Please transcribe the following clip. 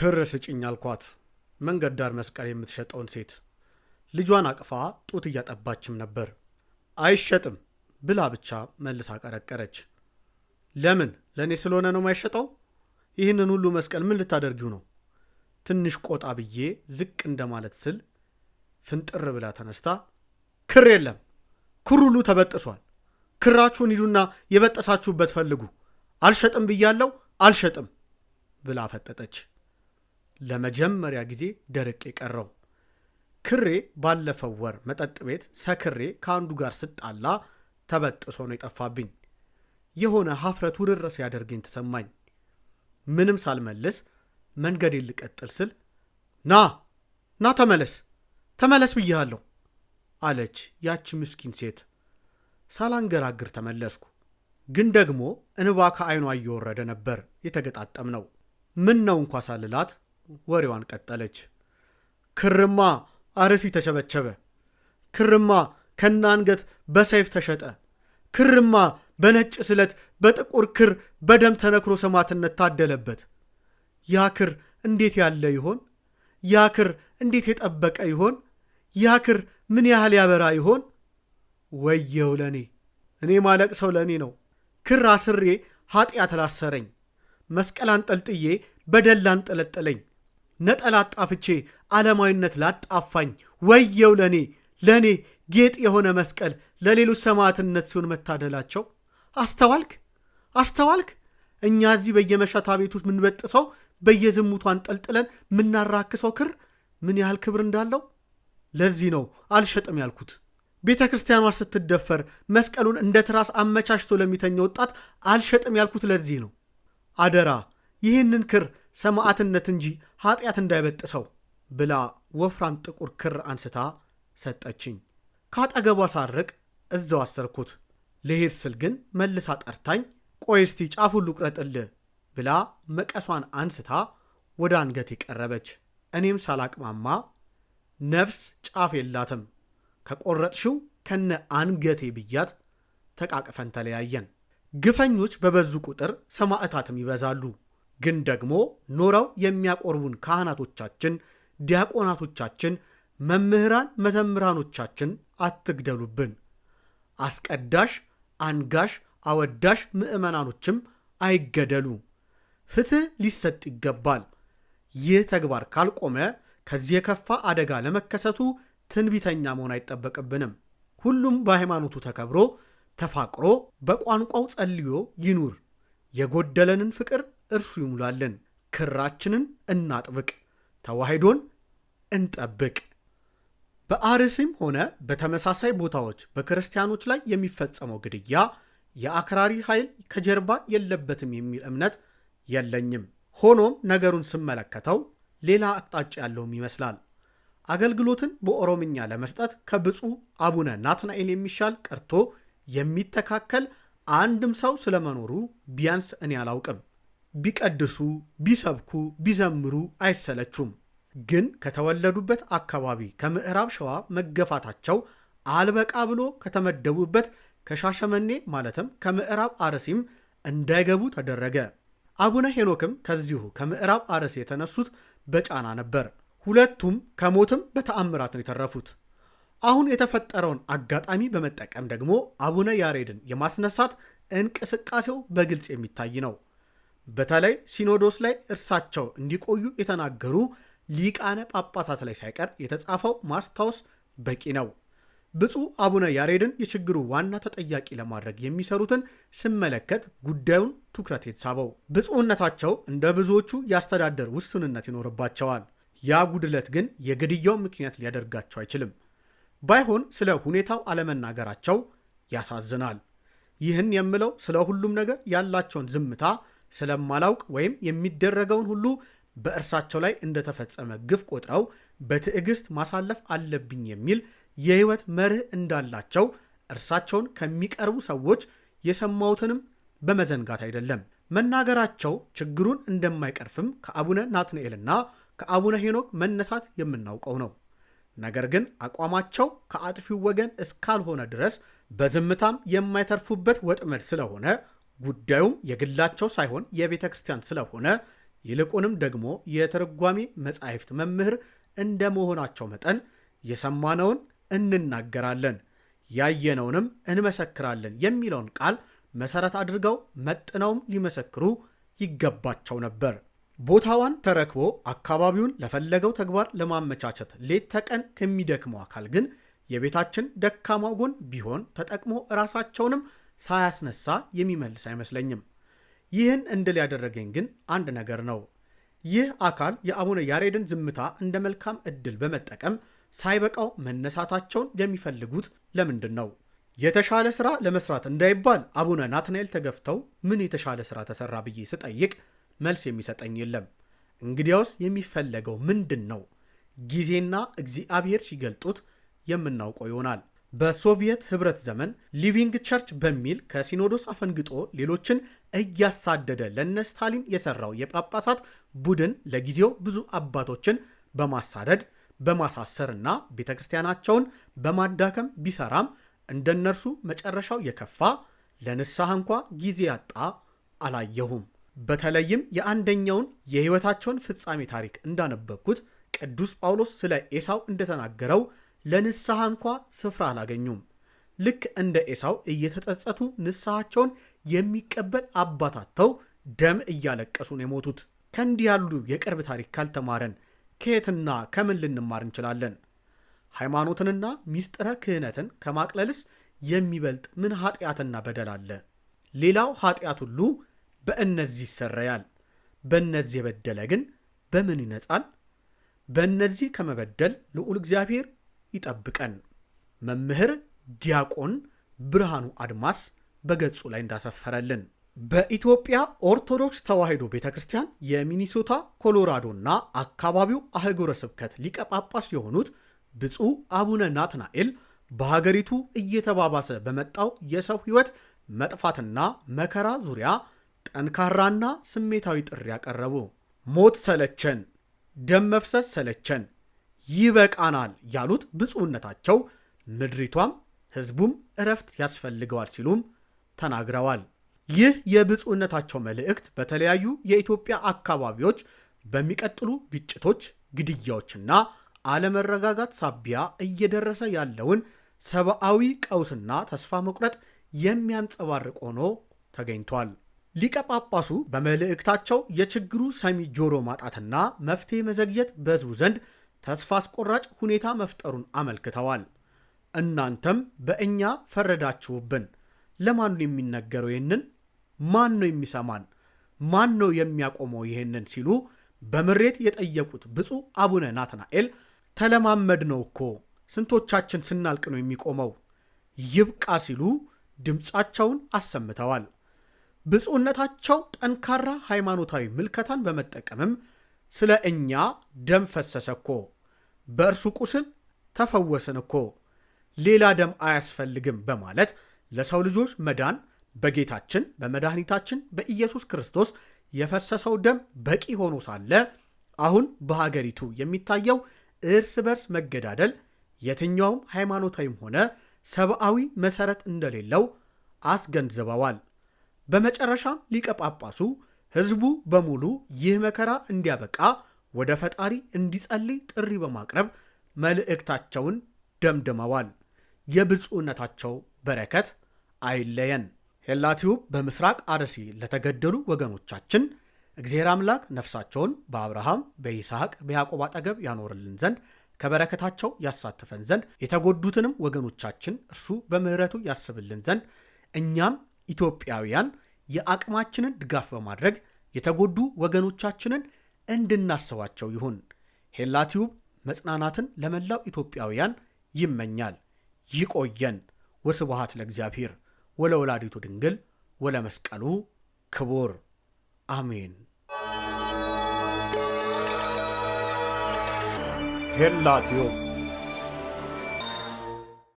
ክር ስጭኝ አልኳት። መንገድ ዳር መስቀል የምትሸጠውን ሴት ልጇን አቅፋ ጡት እያጠባችም ነበር። አይሸጥም ብላ ብቻ መልሳ ቀረቀረች። ለምን? ለእኔ ስለሆነ ነው የማይሸጠው? ይህንን ሁሉ መስቀል ምን ልታደርጊው ነው? ትንሽ ቆጣ ብዬ ዝቅ እንደማለት ስል ፍንጥር ብላ ተነስታ ክር የለም፣ ክሩ ሁሉ ተበጥሷል። ክራችሁን ሂዱና የበጠሳችሁበት ፈልጉ። አልሸጥም ብያለው፣ አልሸጥም ብላ ፈጠጠች። ለመጀመሪያ ጊዜ ደርቄ ቀረው። ክሬ ባለፈው ወር መጠጥ ቤት ሰክሬ ከአንዱ ጋር ስጣላ ተበጥሶ ነው የጠፋብኝ። የሆነ ሀፍረት ውርር ሲያደርገኝ ተሰማኝ። ምንም ሳልመልስ መንገዴን ልቀጥል ስል ና ተመለስ ብያለሁ አለች ያቺ ምስኪን ሴት። ሳላንገራግር ተመለስኩ። ግን ደግሞ እንባ ከዓይኗ እየወረደ ነበር የተገጣጠም ነው። ምን ነው እንኳ ሳልላት ወሬዋን ቀጠለች። ክርማ አርሲ ተቸበቸበ፣ ክርማ ከነ አንገት በሰይፍ ተሸጠ፣ ክርማ በነጭ ስለት በጥቁር ክር በደም ተነክሮ ሰማዕትነት ታደለበት። ያ ክር እንዴት ያለ ይሆን? ያ ክር እንዴት የጠበቀ ይሆን? ያ ክር ምን ያህል ያበራ ይሆን? ወየው ለኔ! እኔ ማለቅሰው ለኔ ነው። ክር አስሬ ኃጢአት ላሰረኝ፣ መስቀል አንጠልጥዬ በደል ላንጠለጠለኝ፣ ነጠላ አጣፍቼ ዓለማዊነት ላጣፋኝ፣ ወየው ለኔ ጌጥ የሆነ መስቀል ለሌሎች ሰማዕትነት ሲሆን መታደላቸው። አስተዋልክ? እኛ እዚህ በየመሸታ ቤቱ ምንበጥሰው በየዝሙቱ አንጠልጥለን ምናራክሰው ክር ምን ያህል ክብር እንዳለው። ለዚህ ነው አልሸጥም ያልኩት። ቤተ ክርስቲያኗ ስትደፈር መስቀሉን እንደ ትራስ አመቻችቶ ለሚተኛ ወጣት አልሸጥም ያልኩት ለዚህ ነው። አደራ ይህንን ክር ሰማዕትነት እንጂ ኃጢአት እንዳይበጥሰው ብላ ወፍራም ጥቁር ክር አንስታ ሰጠችኝ። ካጠገቧ ሳርቅ እዛው አሰርኩት። ልሄድ ስል ግን መልሳ ጠርታኝ ቆይ እስቲ ጫፉን ልቁረጥልህ ብላ መቀሷን አንስታ ወደ አንገቴ ቀረበች። እኔም ሳላቅማማ ነፍስ ጫፍ የላትም ከቆረጥሽው ከነ አንገቴ ብያት ተቃቅፈን ተለያየን። ግፈኞች በበዙ ቁጥር ሰማዕታትም ይበዛሉ። ግን ደግሞ ኖረው የሚያቆርቡን ካህናቶቻችን፣ ዲያቆናቶቻችን፣ መምህራን፣ መዘምራኖቻችን አትግደሉብን። አስቀዳሽ፣ አንጋሽ፣ አወዳሽ ምዕመናኖችም አይገደሉ። ፍትህ ሊሰጥ ይገባል። ይህ ተግባር ካልቆመ ከዚህ የከፋ አደጋ ለመከሰቱ ትንቢተኛ መሆን አይጠበቅብንም። ሁሉም በሃይማኖቱ ተከብሮ ተፋቅሮ በቋንቋው ጸልዮ ይኑር። የጎደለንን ፍቅር እርሱ ይሙላልን። ክራችንን እናጥብቅ፣ ተዋሕዶን እንጠብቅ። በአርሲም ሆነ በተመሳሳይ ቦታዎች በክርስቲያኖች ላይ የሚፈጸመው ግድያ የአክራሪ ኃይል ከጀርባ የለበትም የሚል እምነት የለኝም። ሆኖም ነገሩን ስመለከተው ሌላ አቅጣጫ ያለውም ይመስላል። አገልግሎትን በኦሮምኛ ለመስጠት ከብፁዕ አቡነ ናትናኤል የሚሻል ቀርቶ የሚተካከል አንድም ሰው ስለመኖሩ ቢያንስ እኔ አላውቅም። ቢቀድሱ፣ ቢሰብኩ፣ ቢዘምሩ አይሰለቹም። ግን ከተወለዱበት አካባቢ ከምዕራብ ሸዋ መገፋታቸው አልበቃ ብሎ ከተመደቡበት ከሻሸመኔ ማለትም ከምዕራብ አርሲም እንዳይገቡ ተደረገ። አቡነ ሄኖክም ከዚሁ ከምዕራብ አርሲ የተነሱት በጫና ነበር። ሁለቱም ከሞትም በተአምራት ነው የተረፉት። አሁን የተፈጠረውን አጋጣሚ በመጠቀም ደግሞ አቡነ ያሬድን የማስነሳት እንቅስቃሴው በግልጽ የሚታይ ነው። በተለይ ሲኖዶስ ላይ እርሳቸው እንዲቆዩ የተናገሩ ሊቃነ ጳጳሳት ላይ ሳይቀር የተጻፈው ማስታወስ በቂ ነው። ብፁዕ አቡነ ያሬድን የችግሩ ዋና ተጠያቂ ለማድረግ የሚሰሩትን ስመለከት ጉዳዩን ትኩረት የተሳበው። ብፁዕነታቸው እንደ ብዙዎቹ የአስተዳደር ውስንነት ይኖርባቸዋል። ያ ጉድለት ግን የግድያው ምክንያት ሊያደርጋቸው አይችልም። ባይሆን ስለ ሁኔታው አለመናገራቸው ያሳዝናል። ይህን የምለው ስለ ሁሉም ነገር ያላቸውን ዝምታ ስለማላውቅ ወይም የሚደረገውን ሁሉ በእርሳቸው ላይ እንደተፈጸመ ግፍ ቆጥረው በትዕግስት ማሳለፍ አለብኝ የሚል የህይወት መርህ እንዳላቸው እርሳቸውን ከሚቀርቡ ሰዎች የሰማሁትንም በመዘንጋት አይደለም። መናገራቸው ችግሩን እንደማይቀርፍም ከአቡነ ናትናኤልና ከአቡነ ሄኖክ መነሳት የምናውቀው ነው። ነገር ግን አቋማቸው ከአጥፊው ወገን እስካልሆነ ድረስ በዝምታም የማይተርፉበት ወጥመድ ስለሆነ ጉዳዩም የግላቸው ሳይሆን የቤተ ክርስቲያን ስለሆነ ይልቁንም ደግሞ የትርጓሜ መጻሕፍት መምህር እንደመሆናቸው መጠን የሰማነውን እንናገራለን፣ ያየነውንም እንመሰክራለን የሚለውን ቃል መሰረት አድርገው መጥነውም ሊመሰክሩ ይገባቸው ነበር። ቦታዋን ተረክቦ አካባቢውን ለፈለገው ተግባር ለማመቻቸት ሌት ተቀን ከሚደክመው አካል ግን የቤታችን ደካማው ጎን ቢሆን ተጠቅሞ ራሳቸውንም ሳያስነሳ የሚመልስ አይመስለኝም። ይህን እንድል ያደረገኝ ግን አንድ ነገር ነው። ይህ አካል የአቡነ ያሬድን ዝምታ እንደ መልካም ዕድል በመጠቀም ሳይበቃው መነሳታቸውን የሚፈልጉት ለምንድን ነው? የተሻለ ሥራ ለመስራት እንዳይባል አቡነ ናትናኤል ተገፍተው ምን የተሻለ ሥራ ተሰራ ብዬ ስጠይቅ መልስ የሚሰጠኝ የለም። እንግዲያውስ የሚፈለገው ምንድን ነው? ጊዜና እግዚአብሔር ሲገልጡት የምናውቀው ይሆናል። በሶቪየት ህብረት ዘመን ሊቪንግ ቸርች በሚል ከሲኖዶስ አፈንግጦ ሌሎችን እያሳደደ ለነ ስታሊን የሰራው የጳጳሳት ቡድን ለጊዜው ብዙ አባቶችን በማሳደድ በማሳሰርና ቤተክርስቲያናቸውን በማዳከም ቢሰራም እንደነርሱ መጨረሻው የከፋ ለንስሐ እንኳ ጊዜ ያጣ አላየሁም። በተለይም የአንደኛውን የህይወታቸውን ፍጻሜ ታሪክ እንዳነበብኩት ቅዱስ ጳውሎስ ስለ ኤሳው እንደተናገረው ለንስሐ እንኳ ስፍራ አላገኙም። ልክ እንደ ኤሳው እየተጸጸቱ ንስሐቸውን የሚቀበል አባታተው ደም እያለቀሱ ነው የሞቱት። ከእንዲህ ያሉ የቅርብ ታሪክ ካልተማረን ከየትና ከምን ልንማር እንችላለን? ሃይማኖትንና ሚስጥረ ክህነትን ከማቅለልስ የሚበልጥ ምን ኃጢአትና በደል አለ? ሌላው ኃጢአት ሁሉ በእነዚህ ይሰረያል። በእነዚህ የበደለ ግን በምን ይነጻል? በእነዚህ ከመበደል ልዑል እግዚአብሔር ይጠብቀን። መምህር ዲያቆን ብርሃኑ አድማስ በገጹ ላይ እንዳሰፈረልን በኢትዮጵያ ኦርቶዶክስ ተዋሕዶ ቤተክርስቲያን የሚኒሶታ ኮሎራዶና አካባቢው አህጉረ ስብከት ሊቀ ጳጳስ የሆኑት ብፁዕ አቡነ ናትናኤል በሀገሪቱ እየተባባሰ በመጣው የሰው ሕይወት መጥፋትና መከራ ዙሪያ ጠንካራና ስሜታዊ ጥሪ ያቀረቡ። ሞት ሰለቸን፣ ደም መፍሰስ ሰለቸን፣ ይበቃናል ያሉት ብፁዕነታቸው ምድሪቷም ሕዝቡም እረፍት ያስፈልገዋል ሲሉም ተናግረዋል። ይህ የብፁዕነታቸው መልእክት በተለያዩ የኢትዮጵያ አካባቢዎች በሚቀጥሉ ግጭቶች፣ ግድያዎችና አለመረጋጋት ሳቢያ እየደረሰ ያለውን ሰብአዊ ቀውስና ተስፋ መቁረጥ የሚያንጸባርቅ ሆኖ ተገኝቷል። ሊቀ ጳጳሱ በመልእክታቸው የችግሩ ሰሚ ጆሮ ማጣትና መፍትሄ መዘግየት በሕዝቡ ዘንድ ተስፋ አስቆራጭ ሁኔታ መፍጠሩን አመልክተዋል። እናንተም በእኛ ፈረዳችሁብን። ለማን ነው የሚነገረው? ይህንን ማን ነው የሚሰማን? ማን ነው የሚያቆመው ይህንን ሲሉ በምሬት የጠየቁት ብፁዕ አቡነ ናትናኤል ተለማመድ ነው እኮ ስንቶቻችን ስናልቅ ነው የሚቆመው? ይብቃ ሲሉ ድምፃቸውን አሰምተዋል። ብፁዕነታቸው ጠንካራ ሃይማኖታዊ ምልከታን በመጠቀምም ስለ እኛ ደም ፈሰሰ እኮ፣ በእርሱ ቁስል ተፈወስን እኮ፣ ሌላ ደም አያስፈልግም በማለት ለሰው ልጆች መዳን በጌታችን በመድኃኒታችን በኢየሱስ ክርስቶስ የፈሰሰው ደም በቂ ሆኖ ሳለ አሁን በሀገሪቱ የሚታየው እርስ በርስ መገዳደል የትኛውም ሃይማኖታዊም ሆነ ሰብአዊ መሰረት እንደሌለው አስገንዝበዋል። በመጨረሻም ሊቀ ጳጳሱ ሕዝቡ በሙሉ ይህ መከራ እንዲያበቃ ወደ ፈጣሪ እንዲጸልይ ጥሪ በማቅረብ መልእክታቸውን ደምድመዋል። የብፁዕነታቸው በረከት አይለየን። ሄላቲዩብ በምስራቅ አርሲ ለተገደሉ ወገኖቻችን እግዚአብሔር አምላክ ነፍሳቸውን በአብርሃም በይስሐቅ በያዕቆብ አጠገብ ያኖርልን ዘንድ ከበረከታቸው ያሳትፈን ዘንድ የተጎዱትንም ወገኖቻችን እርሱ በምሕረቱ ያስብልን ዘንድ እኛም ኢትዮጵያውያን የአቅማችንን ድጋፍ በማድረግ የተጎዱ ወገኖቻችንን እንድናስባቸው ይሁን። ሄላቲዩብ መጽናናትን ለመላው ኢትዮጵያውያን ይመኛል። ይቆየን። ወስብሐት ለእግዚአብሔር ወለወላዲቱ ድንግል ወለመስቀሉ ክቡር አሜን። ሄላቲዩብ